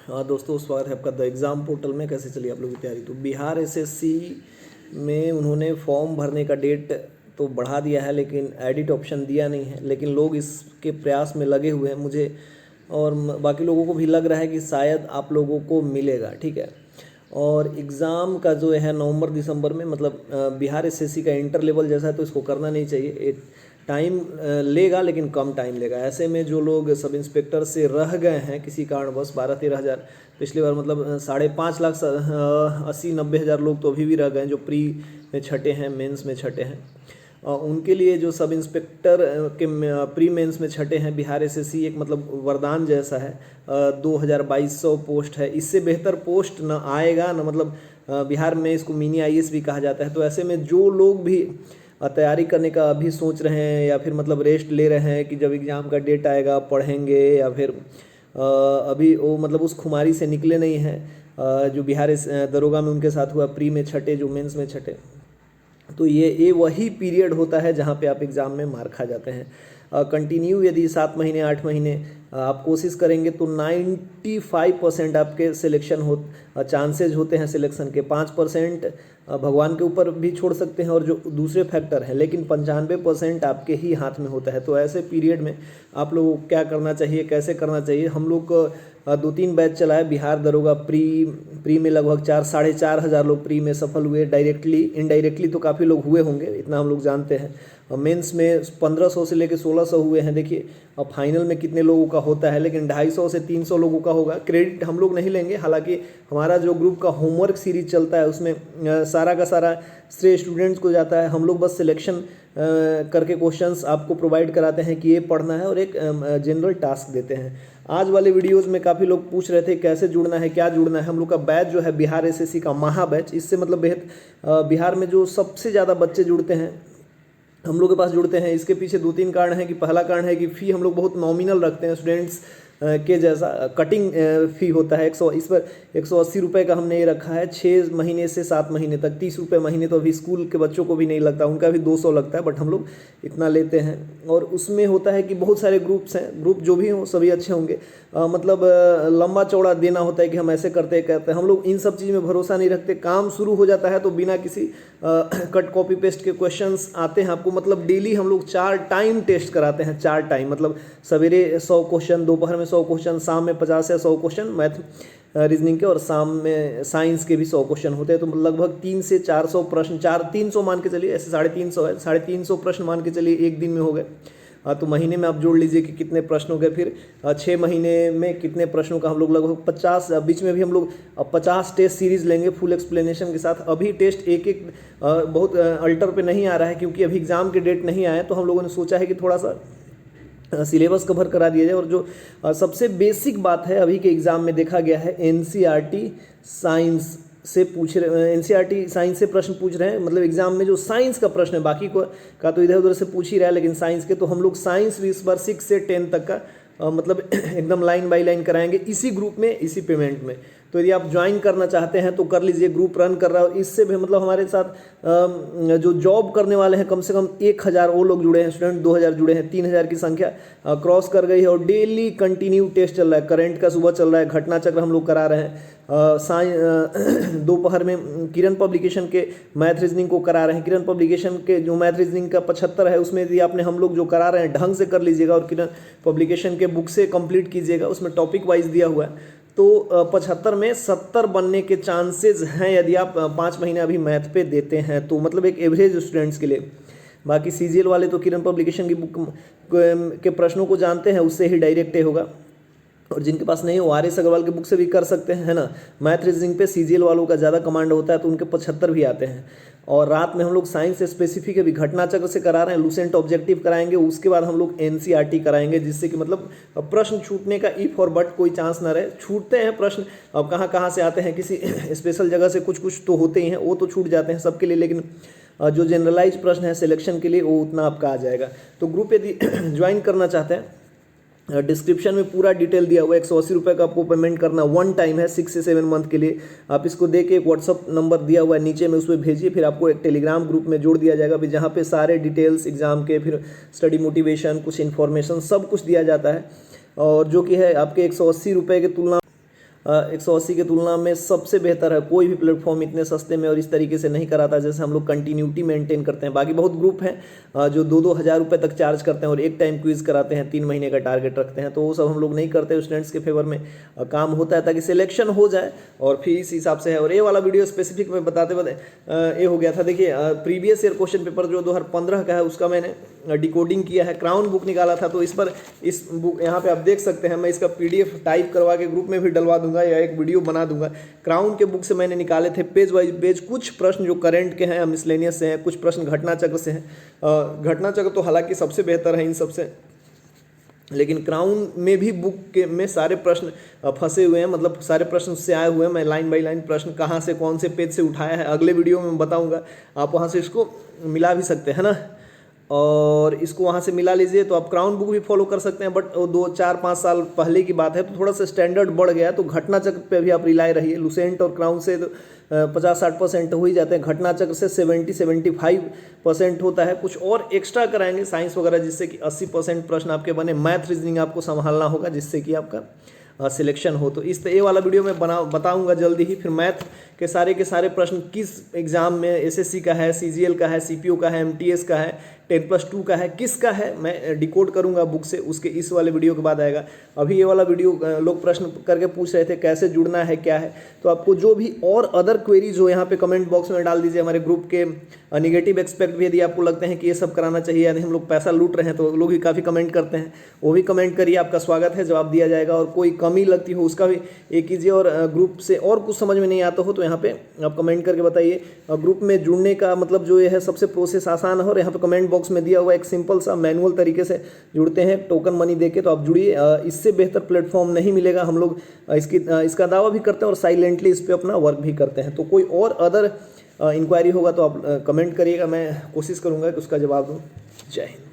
हाँ दोस्तों, स्वागत है आपका द एग्ज़ाम पोर्टल में। कैसे चली आप लोगों की तैयारी? तो बिहार एसएससी में उन्होंने फॉर्म भरने का डेट तो बढ़ा दिया है, लेकिन एडिट ऑप्शन दिया नहीं है। लेकिन लोग इसके प्रयास में लगे हुए हैं। मुझे और बाकी लोगों को भी लग रहा है कि शायद आप लोगों को मिलेगा। ठीक है। और एग्ज़ाम का जो है नवंबर दिसंबर में, मतलब बिहार एसएससी का इंटर लेवल जैसा है, तो इसको करना नहीं चाहिए। एक टाइम लेगा, लेकिन कम टाइम लेगा। ऐसे में जो लोग सब इंस्पेक्टर से रह गए हैं किसी कारणवश, 12-13 हज़ार पिछली बार, मतलब 5.5 लाख 80-90 हज़ार लोग तो अभी भी रह गए हैं, जो प्री में छठे हैं, मेंस में छठे हैं। उनके लिए जो सब इंस्पेक्टर के प्री मेंस में छठे हैं, बिहार एसएससी एक मतलब वरदान जैसा है। 2200 पोस्ट है। इससे बेहतर पोस्ट न आएगा न, मतलब बिहार में इसको मिनी आईएएस भी कहा जाता है। तो ऐसे में जो लोग भी तैयारी करने का अभी सोच रहे हैं, या फिर मतलब रेस्ट ले रहे हैं कि जब एग्ज़ाम का डेट आएगा पढ़ेंगे, या फिर अभी वो मतलब उस खुमारी से निकले नहीं हैं जो बिहार दरोगा में उनके साथ हुआ, प्री में छठे, जो मेंस में छठे। तो ये वही पीरियड होता है जहाँ पे आप एग्ज़ाम में मार खा जाते हैं। कंटिन्यू यदि 7 महीने 8 महीने आप कोशिश करेंगे तो 95% आपके सिलेक्शन चांसेज होते हैं सिलेक्शन के। 5% भगवान के ऊपर भी छोड़ सकते हैं और जो दूसरे फैक्टर हैं, लेकिन 95% आपके ही हाथ में होता है। तो ऐसे पीरियड में आप लोगों को क्या करना चाहिए, कैसे करना चाहिए? हम लोग 2-3 बैच चलाए बिहार दरोगा प्री में। लगभग 4-4.5 हज़ार लोग प्री में सफल हुए। डायरेक्टली इनडायरेक्टली तो काफ़ी लोग हुए होंगे, इतना हम लोग जानते हैं। और मेंस में 1500 से लेकर 1600 हुए हैं। देखिए अब फाइनल में कितने लोगों का होता है, लेकिन 250 से 300 लोगों का होगा। क्रेडिट हम लोग नहीं लेंगे, हालांकि हमारा जो ग्रुप का होमवर्क सीरीज चलता है उसमें सारा का सारा श्रेय स्टूडेंट्स को जाता है। हम लोग बस सिलेक्शन करके क्वेश्चंस आपको प्रोवाइड कराते हैं कि ये पढ़ना है, और एक जनरल टास्क देते हैं। आज वाले वीडियोस में काफ़ी लोग पूछ रहे थे कैसे जुड़ना है, क्या जुड़ना है। हम लोग का बैच जो है बिहार एसएससी का महा बैच, इससे मतलब बिहार में जो सबसे ज़्यादा बच्चे जुड़ते हैं हम लोग के पास जुड़ते हैं। इसके पीछे 2-3 कारण हैं। कि पहला कारण है कि फ़ी हम लोग बहुत नॉमिनल रखते हैं, स्टूडेंट्स के जैसा कटिंग फ़ी होता है। इस पर 180 रुपये का हमने ये रखा है 6 महीने से 7 महीने तक। 30 रुपये महीने तो अभी स्कूल के बच्चों को भी नहीं लगता, उनका भी 200 लगता है, बट हम लोग इतना लेते हैं। और उसमें होता है कि बहुत सारे ग्रुप्स हैं, ग्रुप जो भी हों सभी अच्छे होंगे। मतलब लंबा चौड़ा देना होता है कि हम ऐसे करते हैं। हम लोग इन सब चीज़ में भरोसा नहीं रखते। काम शुरू हो जाता है तो बिना किसी कट कॉपी पेस्ट के क्वेश्चंस आते हैं आपको। मतलब डेली हम लोग 4 टाइम टेस्ट कराते हैं। 4 टाइम मतलब सवेरे 100 क्वेश्चन, दोपहर में 100 क्वेश्चन, शाम में 50 या 100 क्वेश्चन मैथ रीजनिंग के, और शाम में साइंस के भी 100 क्वेश्चन होते हैं। तो लगभग 300 से 400 प्रश्न, 300 मान के चलिए, ऐसे 350 है, 350 प्रश्न मान के चलिए एक दिन में हो गए। तो महीने में आप जोड़ लीजिए कि कितने प्रश्न हो गए। फिर 6 महीने में कितने प्रश्नों का हम लोग लगभग 50, बीच में भी हम लोग 50 टेस्ट सीरीज लेंगे फुल एक्सप्लेनेशन के साथ। अभी टेस्ट एक बहुत अल्टर पे नहीं आ रहा है, क्योंकि अभी एग्ज़ाम के डेट नहीं आए। तो हम लोगों ने सोचा है कि थोड़ा सा सिलेबस कवर करा दिया जाए। और जो सबसे बेसिक बात है अभी के एग्ज़ाम में देखा गया है, एनसीईआरटी साइंस से पूछ रहे, एनसीईआरटी साइंस से प्रश्न पूछ रहे हैं। मतलब एग्जाम में जो साइंस का प्रश्न है, बाकी को का तो इधर उधर से पूछ ही रहा है, लेकिन साइंस के तो हम लोग साइंस भी इस बार 6 से 10 तक का मतलब एकदम लाइन बाय लाइन कराएंगे, इसी ग्रुप में, इसी पेमेंट में। तो यदि आप ज्वाइन करना चाहते हैं तो कर लीजिए, ग्रुप रन कर रहा है। और इससे भी मतलब हमारे साथ जो जॉब करने वाले हैं, कम से कम 1000 वो लोग जुड़े हैं, स्टूडेंट 2000 जुड़े हैं, 3000 की संख्या क्रॉस कर गई है। और डेली कंटिन्यू टेस्ट चल रहा है। करंट का सुबह चल रहा है, घटना चक्र हम लोग करा रहे हैं। दोपहर में किरण पब्लिकेशन के मैथ रीजनिंग को करा रहे हैं। किरण पब्लिकेशन के जो मैथ रीजनिंग का 75 है, उसमें यदि आपने हम लोग जो करा रहे हैं ढंग से कर लीजिएगा, और किरण पब्लिकेशन के बुक से कंप्लीट कीजिएगा, उसमें टॉपिक वाइज दिया हुआ है, तो 75 में 70 बनने के चांसेस हैं यदि आप 5 महीने अभी मैथ पे देते हैं तो। मतलब एक एवरेज स्टूडेंट्स के लिए। बाकी सीजीएल वाले तो किरण पब्लिकेशन की बुक के प्रश्नों को जानते हैं, उससे ही डायरेक्ट होगा। और जिनके पास नहीं है वो आर.एस. अग्रवाल के बुक से भी कर सकते हैं, है ना। मैथ रीजनिंग पे सीजीएल वालों का ज़्यादा कमांड होता है, तो उनके 75 भी आते हैं। और रात में हम लोग साइंस स्पेसिफिक अभी घटना चक्र से करा रहे हैं, लूसेंट ऑब्जेक्टिव कराएंगे। उसके बाद हम लोग एनसीईआरटी कराएंगे, जिससे कि मतलब प्रश्न छूटने का इफ और बट कोई चांस ना रहे। छूटते हैं प्रश्न, अब कहाँ कहाँ से आते हैं, किसी स्पेशल जगह से कुछ तो होते ही हैं, वो तो छूट जाते हैं सबके लिए, लेकिन जो जनरलाइज प्रश्न है सिलेक्शन के लिए, वो उतना आपका आ जाएगा। तो ग्रुप यदि ज्वाइन करना चाहते हैं, डिस्क्रिप्शन में पूरा डिटेल दिया हुआ है। 180 रुपये का आपको पेमेंट करना 1 टाइम है, 6 से 7 मंथ के लिए। आप इसको दे के एक व्हाट्सअप नंबर दिया हुआ है नीचे में, उस पर भेजिए। फिर आपको एक टेलीग्राम ग्रुप में जोड़ दिया जाएगा, जहाँ पे सारे डिटेल्स एग्जाम के, फिर स्टडी मोटिवेशन, कुछ इन्फॉर्मेशन, सब कुछ दिया जाता है। और जो कि है आपके 180 रुपये की तुलना 180 की तुलना में सबसे बेहतर है। कोई भी प्लेटफॉर्म इतने सस्ते में और इस तरीके से नहीं कराता जैसे हम लोग कंटिन्यूटी मेंटेन करते हैं। बाकी बहुत ग्रुप हैं जो 2-2 हज़ार रुपये तक चार्ज करते हैं और एक टाइम क्विज कराते हैं, 3 महीने का टारगेट रखते हैं, तो वो सब हम लोग नहीं करते। स्टूडेंट्स के फेवर में काम होता है ताकि सिलेक्शन हो जाए और फिर इस हिसाब से है। और ये वाला वीडियो स्पेसिफिक में बताते ये हो गया था। देखिए प्रीवियस ईयर क्वेश्चन पेपर जो 2015 का है उसका मैंने डिकोडिंग किया है, क्राउन बुक निकाला था, तो इस पर इस बुक यहाँ पे आप देख सकते हैं। मैं इसका PDF टाइप करवा के ग्रुप में भी डलवा दूंगा या एक वीडियो बना दूंगा। क्राउन के बुक से मैंने निकाले थे पेज वाइज पेज कुछ प्रश्न जो करंट के हैं या मिसलेनियस से हैं, कुछ प्रश्न घटना चक्र से हैं। घटना चक्र तो हालांकि सबसे बेहतर है इन सबसे, लेकिन क्राउन में भी बुक के में सारे प्रश्न फंसे हुए हैं, मतलब सारे प्रश्न से आए हुए हैं। मैं लाइन बाय लाइन प्रश्न कहाँ से कौन से पेज से उठाया है अगले वीडियो में बताऊंगा, आप वहाँ से इसको मिला भी सकते हैं ना, और इसको वहाँ से मिला लीजिए। तो आप क्राउन बुक भी फॉलो कर सकते हैं, बट 2-4-5 साल पहले की बात है तो थोड़ा सा स्टैंडर्ड बढ़ गया, तो घटना चक्र पे भी आप रिलाय रहिए। लुसेंट और क्राउन से तो 50-60% हो ही जाते हैं, घटना चक्र से 70-75% होता है। कुछ और एक्स्ट्रा कराएंगे साइंस वगैरह जिससे कि 80% प्रश्न आपके बने। मैथ रीजनिंग आपको संभालना होगा जिससे कि आपका सिलेक्शन हो। तो इस ये वाला वीडियो मैं बताऊंगा जल्दी ही। फिर मैथ के सारे प्रश्न किस एग्जाम में, SSC का है, CGL का है, CPO का है, MTS का है, 10+2 का है, किसका है, मैं डिकोड करूंगा बुक से, उसके इस वाले वीडियो के बाद आएगा। अभी ये वाला वीडियो लोग प्रश्न करके पूछ रहे थे कैसे जुड़ना है क्या है, तो आपको जो भी और अदर क्वेरीज हो यहाँ पे कमेंट बॉक्स में डाल दीजिए। हमारे ग्रुप के निगेटिव एक्सपेक्ट भी यदि आपको लगते हैं कि ये सब कराना चाहिए यानी हम लोग पैसा लूट रहे हैं, तो लोग भी काफ़ी कमेंट करते हैं, वो भी कमेंट करिए, आपका स्वागत है, जवाब दिया जाएगा। और कोई कमी लगती हो उसका भी एक कीजिए, और ग्रुप से और कुछ समझ में नहीं आता हो तो यहाँ पे आप कमेंट करके बताइए। ग्रुप में जुड़ने का मतलब जो ये है सबसे प्रोसेस आसान है, और यहाँ पे कमेंट बॉक्स में दिया हुआ एक सिंपल सा मैनुअल तरीके से जुड़ते हैं टोकन मनी देके, तो आप जुड़िए। इससे बेहतर प्लेटफॉर्म नहीं मिलेगा। हम लोग इसका दावा भी करते हैं और साइलेंटली इस पर अपना वर्क भी करते हैं। तो कोई और अदर इंक्वायरी होगा तो आप कमेंट करिएगा, मैं कोशिश करूँगा कि उसका जवाब दूँ। जय हिंद।